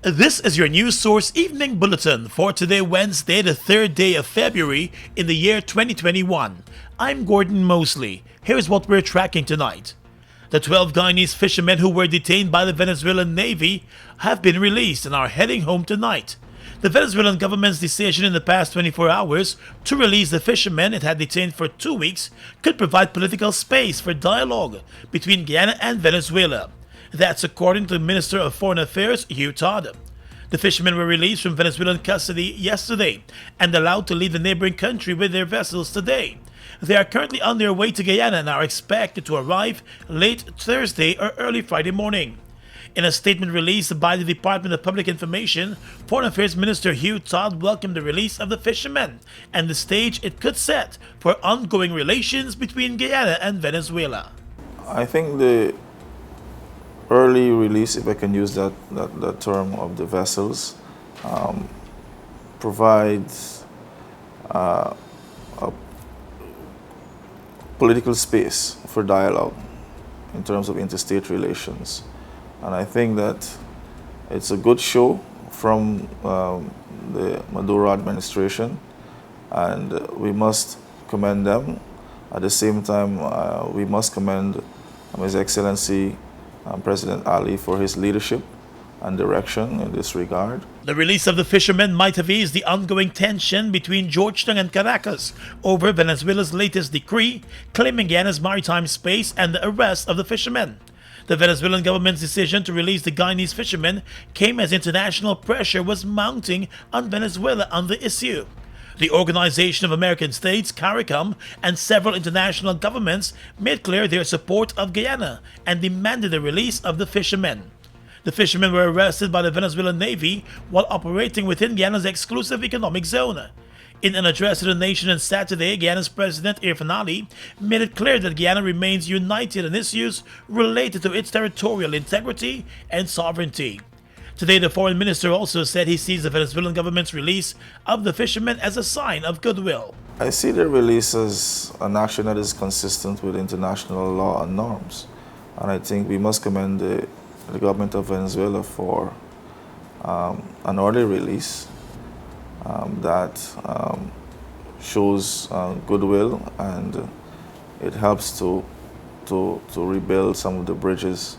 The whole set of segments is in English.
This is your news source evening bulletin for today, Wednesday, the 3rd day of February in the year 2021. I'm Gordon Mosley. Here's what we're tracking tonight. The 12 Guyanese fishermen who were detained by the Venezuelan Navy have been released and are heading home tonight. The Venezuelan government's decision in the past 24 hours to release the fishermen it had detained for 2 weeks could provide political space for dialogue between Guyana and Venezuela. That's according to the Minister of Foreign Affairs, Hugh Todd. The fishermen were released from Venezuelan custody yesterday and allowed to leave the neighboring country with their vessels today. They are currently on their way to Guyana and are expected to arrive late Thursday or early Friday morning. In a statement released by the Department of Public Information, Foreign Affairs Minister Hugh Todd welcomed the release of the fishermen and the stage it could set for ongoing relations between Guyana and Venezuela. I think the early release, if I can use that term, of the vessels provides a political space for dialogue in terms of interstate relations. And I think that it's a good show from the Maduro administration, and we must commend them. At the same time, we must commend His Excellency President Ali for his leadership and direction in this regard. The release of the fishermen might have eased the ongoing tension between Georgetown and Caracas over Venezuela's latest decree claiming Guyana's maritime space and the arrest of the fishermen. The Venezuelan government's decision to release the Guyanese fishermen came as international pressure was mounting on Venezuela on the issue. The Organization of American States, CARICOM, and several international governments made clear their support of Guyana and demanded the release of the fishermen. The fishermen were arrested by the Venezuelan Navy while operating within Guyana's exclusive economic zone. In an address to the nation on Saturday, Guyana's President Irfan Ali made it clear that Guyana remains united on issues related to its territorial integrity and sovereignty. Today, the foreign minister also said he sees the Venezuelan government's release of the fishermen as a sign of goodwill. I see the release as an action that is consistent with international law and norms. And I think we must commend the government of Venezuela for an orderly release that shows goodwill, and it helps to rebuild some of the bridges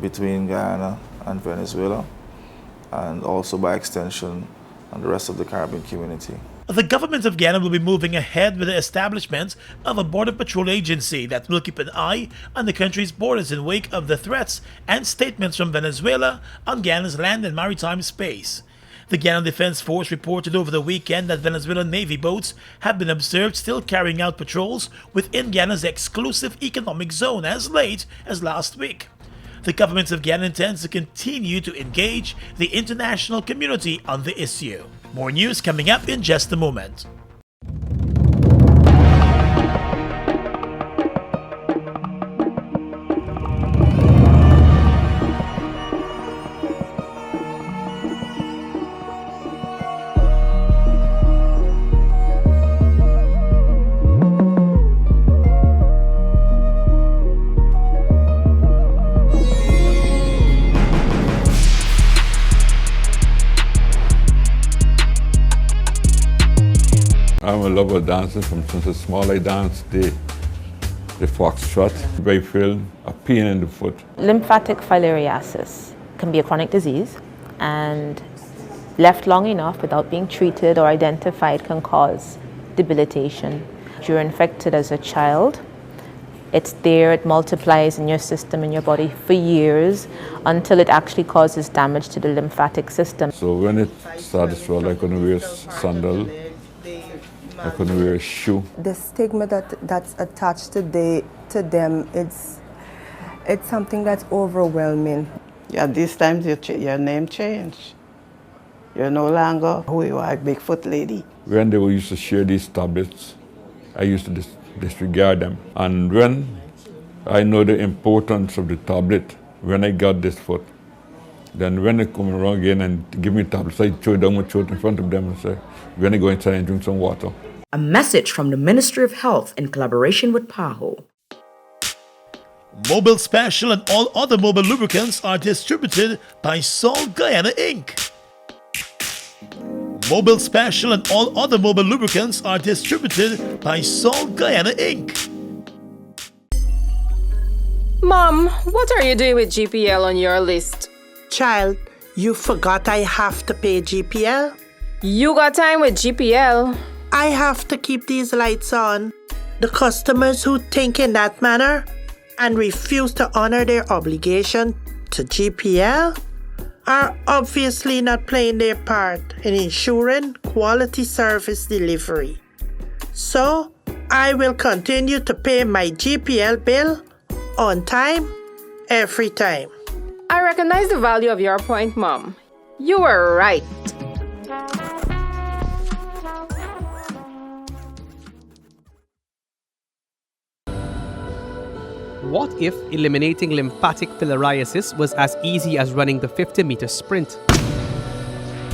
between Guyana and Venezuela, and also by extension and the rest of the Caribbean community. The government of Guyana will be moving ahead with the establishment of a border patrol agency that will keep an eye on the country's borders in wake of the threats and statements from Venezuela on Guyana's land and maritime space. The Guyana Defense Force reported over the weekend that Venezuelan Navy boats have been observed still carrying out patrols within Guyana's exclusive economic zone as late as last week. The government of Guyana intends to continue to engage the international community on the issue. More news coming up in just a moment. I'm a lover of dancing since a small. I danced the foxtrot, very filled, a pain in the foot. Lymphatic filariasis can be a chronic disease, and left long enough without being treated or identified can cause debilitation. If you're infected as a child, it's there, it multiplies in your system, in your body for years until it actually causes damage to the lymphatic system. So when it started to swell, I couldn't wear sandal, I couldn't wear a shoe. The stigma that's attached to them, it's something that's overwhelming. Yeah, these times your name changed. You're no longer who you are, Bigfoot lady. When they used to share these tablets, I used to disregard them. And when I know the importance of the tablet, when I got this foot, then when they come around again and give me tablets, I throw down my throat in front of them and say, we're going to go inside and drink some water. A message from the Ministry of Health in collaboration with PAHO. Mobil Special and all other Mobil lubricants are distributed by Salt Guyana Inc. Mobil Special and all other Mobil lubricants are distributed by Salt Guyana Inc. Mom, what are you doing with GPL on your list? Child, you forgot I have to pay GPL? You got time with GPL. I have to keep these lights on. The customers who think in that manner and refuse to honor their obligation to GPL are obviously not playing their part in ensuring quality service delivery. So, I will continue to pay my GPL bill on time, every time. I recognize the value of your point, Mom. You were right. What if eliminating lymphatic filariasis was as easy as running the 50-meter sprint?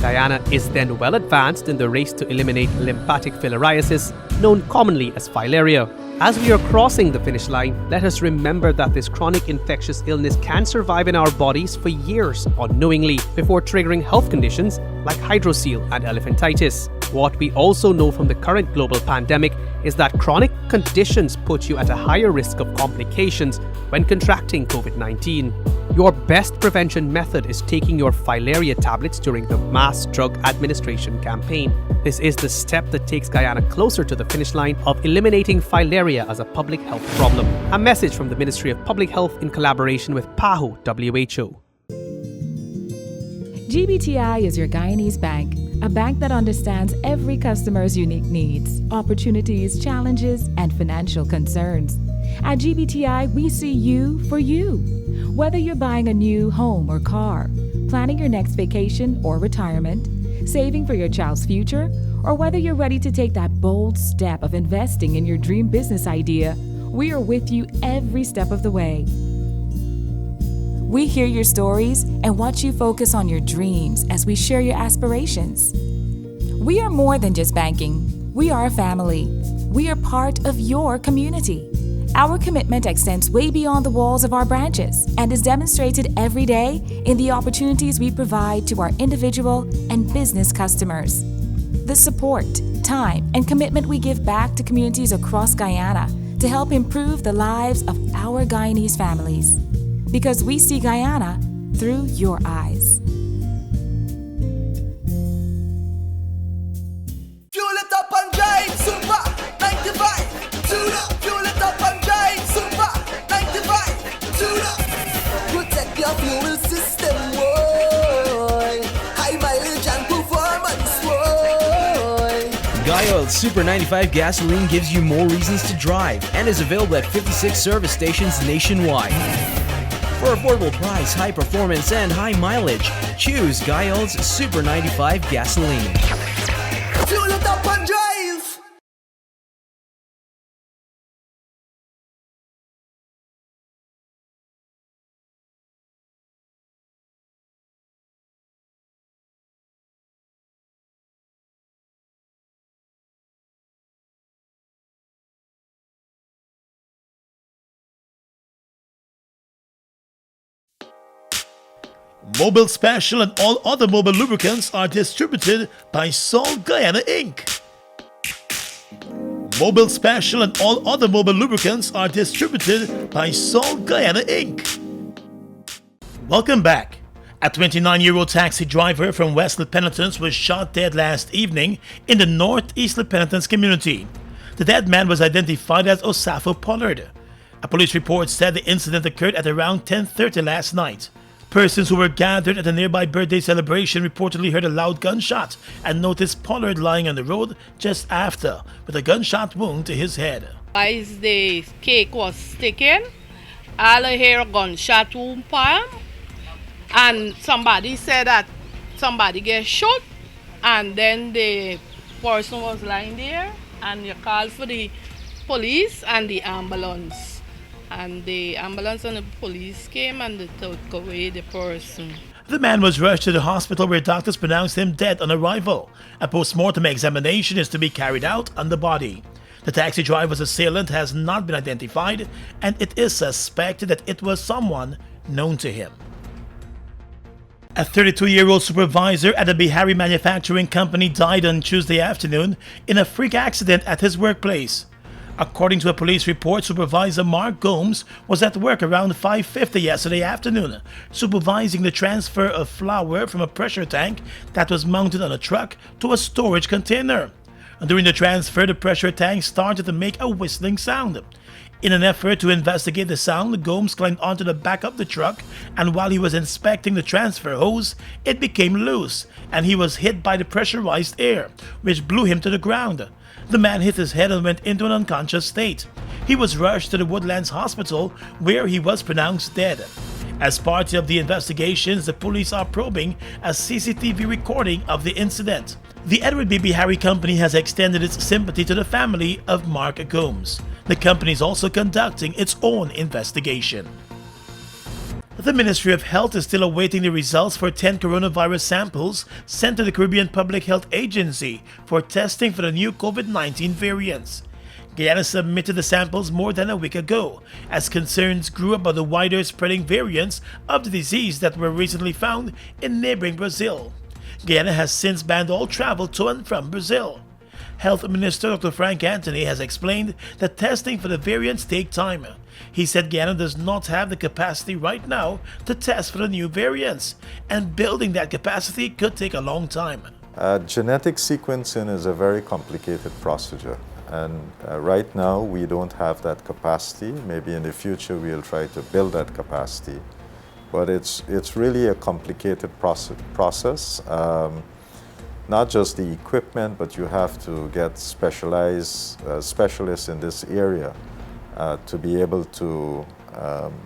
Guyana is then well advanced in the race to eliminate lymphatic filariasis, known commonly as filaria. As we are crossing the finish line, let us remember that this chronic infectious illness can survive in our bodies for years unknowingly before triggering health conditions like hydrocele and elephantitis. What we also know from the current global pandemic is that chronic conditions put you at a higher risk of complications when contracting COVID-19. Your best prevention method is taking your filaria tablets during the Mass Drug Administration campaign. This is the step that takes Guyana closer to the finish line of eliminating filaria as a public health problem. A message from the Ministry of Public Health in collaboration with PAHO WHO. GBTI is your Guyanese bank, a bank that understands every customer's unique needs, opportunities, challenges, and financial concerns. At GBTI, we see you for you. Whether you're buying a new home or car, planning your next vacation or retirement, saving for your child's future, or whether you're ready to take that bold step of investing in your dream business idea, we are with you every step of the way. We hear your stories and watch you focus on your dreams as we share your aspirations. We are more than just banking. We are a family. We are part of your community. Our commitment extends way beyond the walls of our branches and is demonstrated every day in the opportunities we provide to our individual and business customers. The support, time, and commitment we give back to communities across Guyana to help improve the lives of our Guyanese families. Because we see Guyana through your eyes. Fuel it up and drive, super 95, tune up. Fuel it up and drive, super 95, tune up. Protect your fuel system, boy. High mileage and performance, boy. Guyoil Super 95 gasoline gives you more reasons to drive and is available at 56 service stations nationwide. For affordable price, high performance, and high mileage, choose Guyoil's Super 95 gasoline. Fuel it up and drive! Mobil Special and all other Mobil lubricants are distributed by Salt Guyana Inc. Mobil Special and all other Mobil lubricants are distributed by Salt Guyana Inc. Welcome back. A 29-year-old taxi driver from West La Penitence was shot dead last evening in the Northeast La Penitence community. The dead man was identified as Osafo Pollard. A police report said the incident occurred at around 10:30 last night. Persons who were gathered at a nearby birthday celebration reportedly heard a loud gunshot and noticed Pollard lying on the road just after, with a gunshot wound to his head. As the cake was taken, I hear a gunshot wound for him, and somebody said that somebody get shot, and then the person was lying there, and you called for the police and the ambulance. And the ambulance and the police came and they took away the person. The man was rushed to the hospital where doctors pronounced him dead on arrival. A post-mortem examination is to be carried out on the body. The taxi driver's assailant has not been identified, and it is suspected that it was someone known to him. A 32-year-old supervisor at a Bihari manufacturing company died on Tuesday afternoon in a freak accident at his workplace. According to a police report, Supervisor Mark Gomes was at work around 5:50 yesterday afternoon, supervising the transfer of flour from a pressure tank that was mounted on a truck to a storage container. During the transfer, the pressure tank started to make a whistling sound. In an effort to investigate the sound, Gomes climbed onto the back of the truck, and while he was inspecting the transfer hose, it became loose, and he was hit by the pressurized air, which blew him to the ground. The man hit his head and went into an unconscious state. He was rushed to the Woodlands Hospital, where he was pronounced dead. As part of the investigations, the police are probing a CCTV recording of the incident. The Edward B. Bihari Company has extended its sympathy to the family of Mark Gomes. The company is also conducting its own investigation. The Ministry of Health is still awaiting the results for 10 coronavirus samples sent to the Caribbean Public Health Agency for testing for the new COVID-19 variants. Guyana submitted the samples more than a week ago, as concerns grew about the wider spreading variants of the disease that were recently found in neighboring Brazil. Guyana has since banned all travel to and from Brazil. Health Minister Dr. Frank Anthony has explained that testing for the variants take time. He said Guyana does not have the capacity right now to test for the new variants, and building that capacity could take a long time. Genetic sequencing is a very complicated procedure, and right now we don't have that capacity. Maybe in the future we'll try to build that capacity, but it's really a complicated process. Not just the equipment, but you have to get specialized specialists in this area to be able to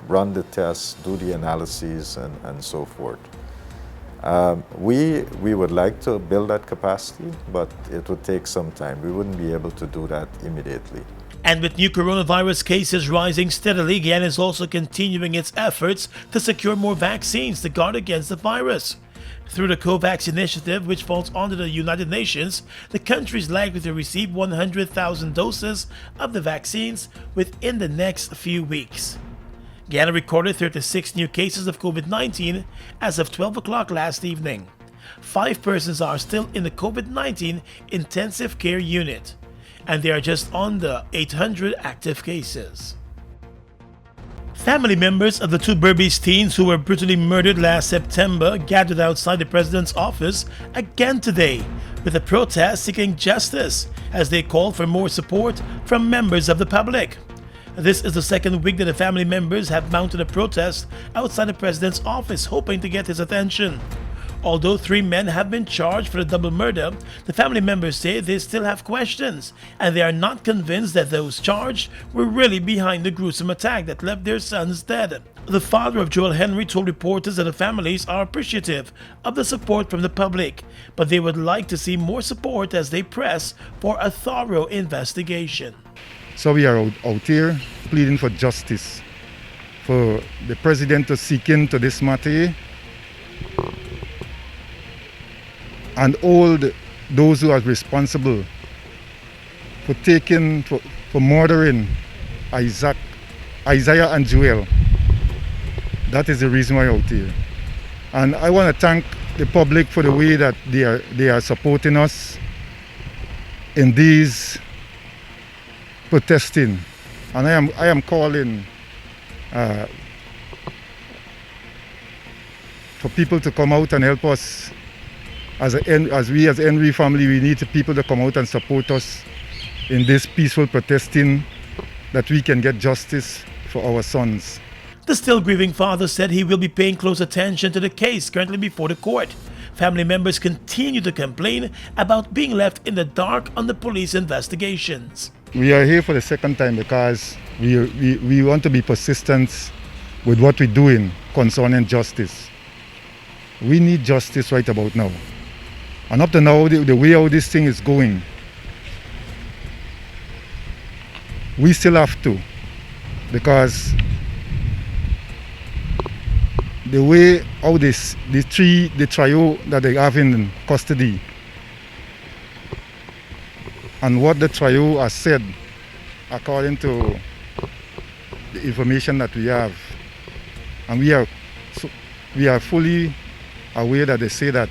run the tests, do the analyses, and so forth. We would like to build that capacity, but it would take some time. We wouldn't be able to do that immediately. And with new coronavirus cases rising steadily, Guyana is also continuing its efforts to secure more vaccines to guard against the virus. Through the COVAX initiative, which falls under the United Nations, the country is likely to receive 100,000 doses of the vaccines within the next few weeks. Guyana recorded 36 new cases of COVID-19 as of 12 o'clock last evening. 5 persons are still in the COVID-19 intensive care unit, and there are just under 800 active cases. Family members of the 2 Berbice teens who were brutally murdered last September gathered outside the president's office again today with a protest seeking justice as they called for more support from members of the public. This is the second week that the family members have mounted a protest outside the president's office hoping to get his attention. Although 3 men have been charged for the double murder, the family members say they still have questions, and they are not convinced that those charged were really behind the gruesome attack that left their sons dead. The father of Joel Henry told reporters that the families are appreciative of the support from the public, but they would like to see more support as they press for a thorough investigation. So we are out here pleading for justice, for the president to seek into this matter and hold those who are responsible for murdering Isaiah and Joel. That is the reason why I'm out here. And I want to thank the public for the way that they are supporting us in these protesting. And I am calling for people to come out and help us. As we as Henry family, we need people to come out and support us in this peaceful protesting that we can get justice for our sons. The still grieving father said he will be paying close attention to the case currently before the court. Family members continue to complain about being left in the dark on the police investigations. We are here for the second time because we want to be persistent with what we're doing concerning justice. We need justice right about now. And up to now, the way how this thing is going, we still have to, because the way how the trio that they have in custody and what the trio has said according to the information that we have. And we are fully aware that they say that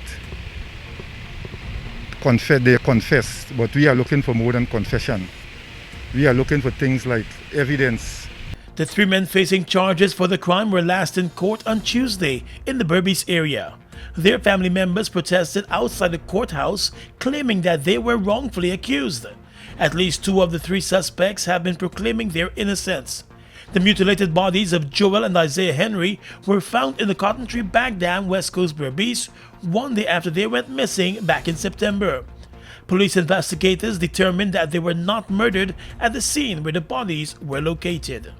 they confess, but we are looking for more than confession. We are looking for things like evidence. The three men facing charges for the crime were last in court on Tuesday in the Berbice area. Their family members protested outside the courthouse, claiming that they were wrongfully accused. At least two of the three suspects have been proclaiming their innocence. The mutilated bodies of Joel and Isaiah Henry were found in the cotton tree bag dam West Coast Berbice 1 day after they went missing back in September. Police investigators determined that they were not murdered at the scene where the bodies were located.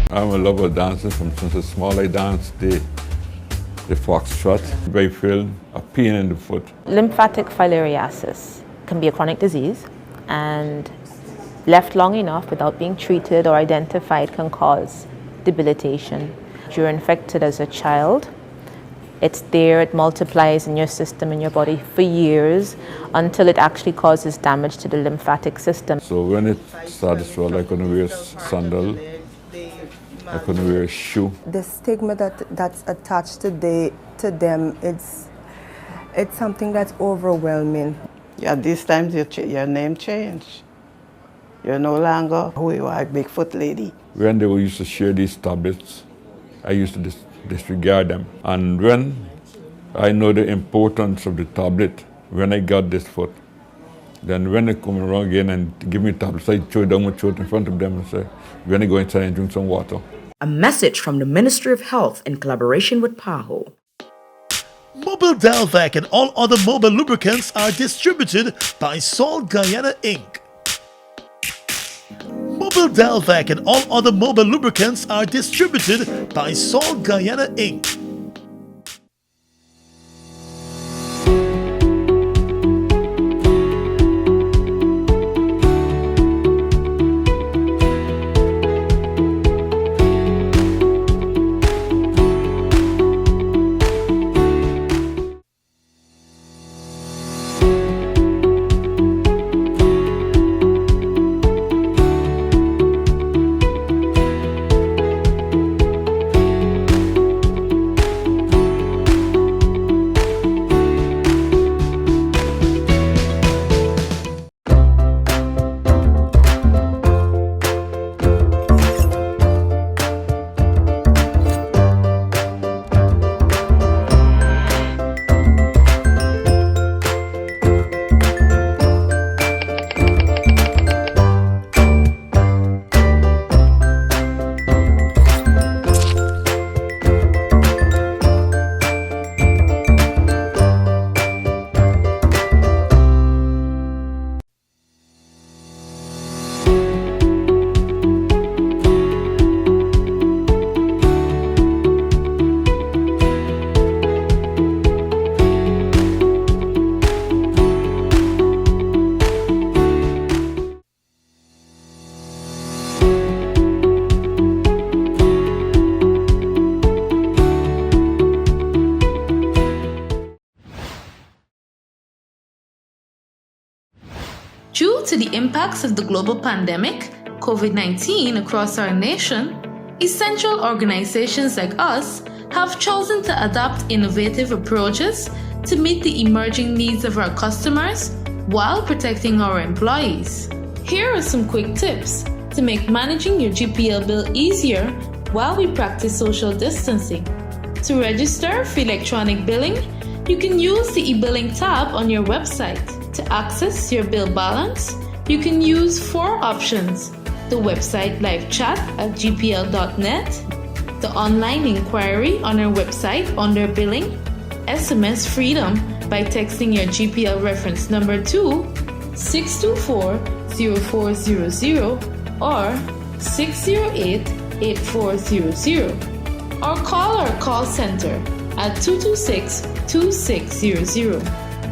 I'm a lover of dancing since I small. I danced the foxtrot. I feel a pain in the foot. Lymphatic filariasis can be a chronic disease, and left long enough without being treated or identified can cause debilitation. If you're infected as a child, it's there, it multiplies in your system, in your body for years until it actually causes damage to the lymphatic system. So when it started to swell, I couldn't wear sandal, I couldn't wear a shoe. The stigma that's attached to them, it's something that's overwhelming. Yeah, these times your name changed. You're no longer who you are, Bigfoot lady. When they used to share these tablets, I used to disregard them. And when I know the importance of the tablet, when I got this foot, then when they come around again and give me tablets, I throw it down my throat in front of them and say, when I go inside and drink some water. A message from the Ministry of Health in collaboration with PAHO. Mobile Dalvac and all other mobile lubricants are distributed by Salt Guyana Inc. Mobile Dalvac and all other mobile lubricants are distributed by Salt Guyana Inc. Due to the impacts of the global pandemic, COVID-19 across our nation, essential organizations like us have chosen to adopt innovative approaches to meet the emerging needs of our customers while protecting our employees. Here are some quick tips to make managing your GPL bill easier while we practice social distancing. To register for electronic billing, you can use the e-billing tab on your website. To access your bill balance, you can use 4 options: the website live chat at gpl.net, the online inquiry on our website under billing, SMS freedom by texting your GPL reference number to 624 0400 or 608-8400 or call our call center at 226-2600.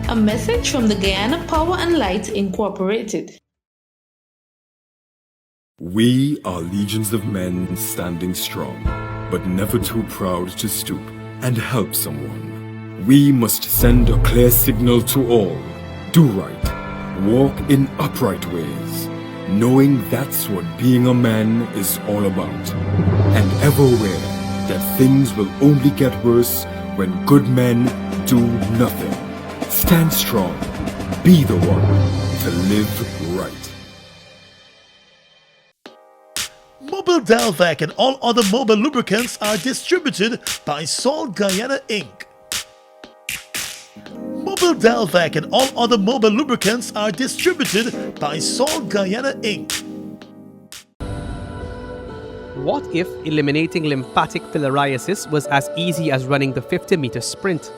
A message from the Guyana Power and Light Incorporated. We are legions of men standing strong, but never too proud to stoop and help someone. We must send a clear signal to all. Do right, walk in upright ways, knowing that's what being a man is all about. And ever aware that things will only get worse when good men do nothing. Stand strong. Be the one to live right. Mobil Delvac and all other mobile lubricants are distributed by Salt Guyana Inc. Mobil Delvac and all other mobile lubricants are distributed by Salt Guyana Inc. What if eliminating lymphatic filariasis was as easy as running the 50-meter sprint?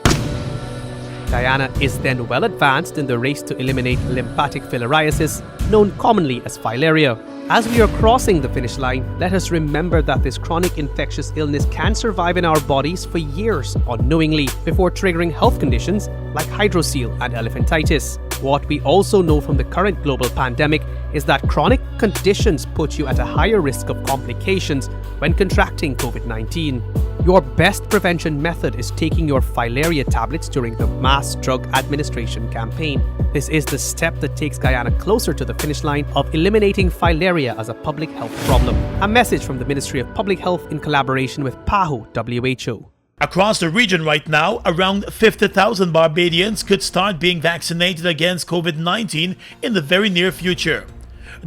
Guyana is then well advanced in the race to eliminate lymphatic filariasis, known commonly as filaria. As we are crossing the finish line, let us remember that this chronic infectious illness can survive in our bodies for years unknowingly before triggering health conditions like hydrocele and elephantitis. What we also know from the current global pandemic is that chronic conditions put you at a higher risk of complications when contracting COVID-19. Your best prevention method is taking your filaria tablets during the mass drug administration campaign. This is the step that takes Guyana closer to the finish line of eliminating filaria as a public health problem. A message from the Ministry of Public Health in collaboration with PAHO WHO. Across the region right now, around 50,000 Barbadians could start being vaccinated against COVID-19 in the very near future.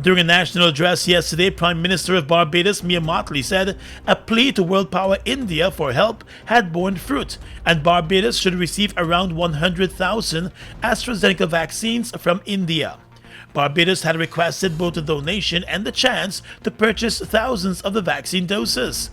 During a national address yesterday, Prime Minister of Barbados, Mia Mottley, said a plea to world power India for help had borne fruit, and Barbados should receive around 100,000 AstraZeneca vaccines from India. Barbados had requested both a donation and the chance to purchase thousands of the vaccine doses.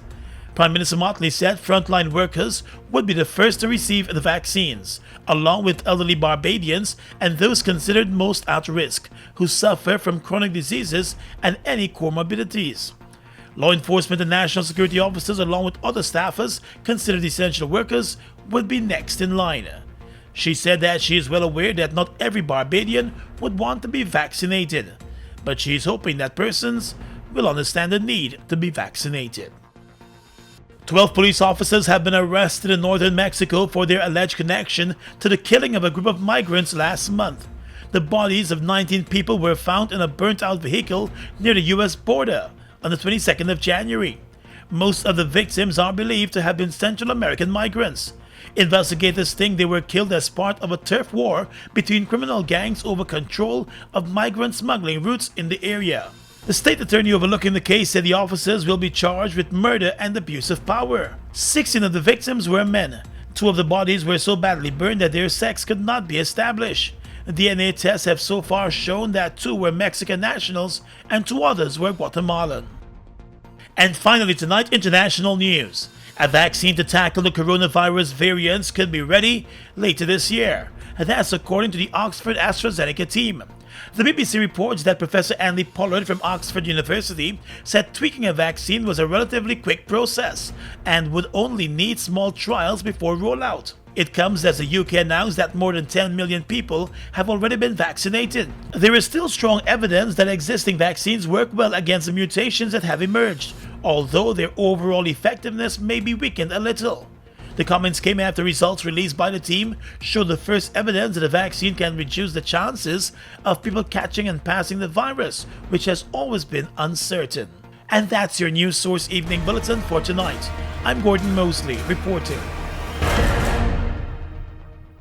Prime Minister Mottley said frontline workers would be the first to receive the vaccines, along with elderly Barbadians and those considered most at risk, who suffer from chronic diseases and any comorbidities. Law enforcement and national security officers, along with other staffers considered essential workers, would be next in line. She said that she is well aware that not every Barbadian would want to be vaccinated, but she is hoping that persons will understand the need to be vaccinated. 12 police officers have been arrested in northern Mexico for their alleged connection to the killing of a group of migrants last month. The bodies of 19 people were found in a burnt-out vehicle near the U.S. border on the 22nd of January. Most of the victims are believed to have been Central American migrants. Investigators think they were killed as part of a turf war between criminal gangs over control of migrant smuggling routes in the area. The state attorney overlooking the case said the officers will be charged with murder and abuse of power. 16 of the victims were men. 2 of the bodies were so badly burned that their sex could not be established. DNA tests have so far shown that 2 were Mexican nationals and 2 others were Guatemalan. And finally tonight, international news. A vaccine to tackle the coronavirus variants could be ready later this year. That's according to the Oxford AstraZeneca team. The BBC reports that Professor Andy Pollard from Oxford University said tweaking a vaccine was a relatively quick process and would only need small trials before rollout. It comes as the UK announced that more than 10 million people have already been vaccinated. There is still strong evidence that existing vaccines work well against the mutations that have emerged, although their overall effectiveness may be weakened a little. The comments came after results released by the team showed the first evidence that the vaccine can reduce the chances of people catching and passing the virus, which has always been uncertain. And that's your News Source Evening Bulletin for tonight. I'm Gordon Mosley reporting.